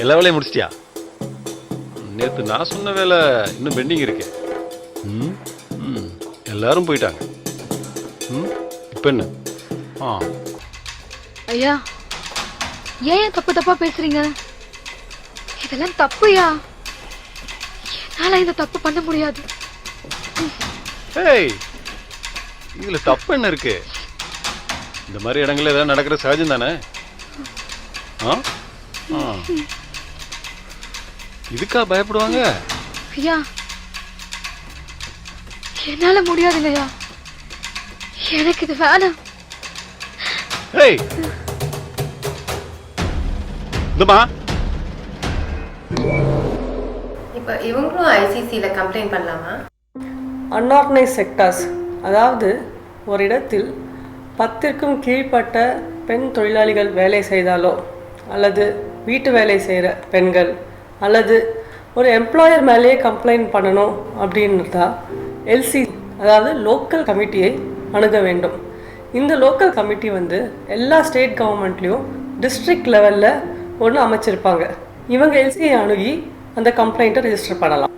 எல்லா வேலையும் முடிச்சிட்டியா? நேற்று நான் சொன்ன வேலை இன்னும் பெண்டிங் இருக்கு. ம் ம் எல்லாரும் போயிட்டாங்க. ம் இப்போ என்ன? ஆ ஐயா, ஏன் தப்பு தப்பா பேசுறீங்க? இதெல்லாம் தப்புயா. என்னால இந்த தப்பு பண்ண முடியாது. ஏய், இதுல தப்பு என்ன இருக்கு? இந்த மாதிரி இடங்கள்ல ஏதாவது நடக்கிற சகஜம் தானே. இதுக்கா பயப்படுவாங்க? ஐயா, என்னால முடியாது இல்லையா? எனக்கு இது வேணாம். ஏய், இந்தமா இப்போ இவங்களும் ஐசிசியில் கம்ப்ளைண்ட் பண்ணலாமா? அன்ஆர்கனைஸ் செக்டார்ஸ், அதாவது ஒரு இடத்தில் 10க்கும் கீழ்ப்பட்ட பெண் தொழிலாளிகள் வேலை செய்தாலோ, அல்லது வீட்டு வேலை செய்கிற பெண்கள், அல்லது ஒரு எம்ப்ளாயர் மேலேயே கம்ப்ளைண்ட் பண்ணணும் அப்படின்றதா எல்சி, அதாவது லோக்கல் கமிட்டியை அணுக வேண்டும். இந்த லோக்கல் கமிட்டி எல்லா ஸ்டேட் கவர்மெண்ட்லேயும் டிஸ்ட்ரிக்ட் லெவலில் ஒன்று அமைச்சிருப்பாங்க. இவங்க எல்சியை அணுகி அந்த கம்ப்ளைண்ட்டை ரெஜிஸ்டர் பண்ணலாம்.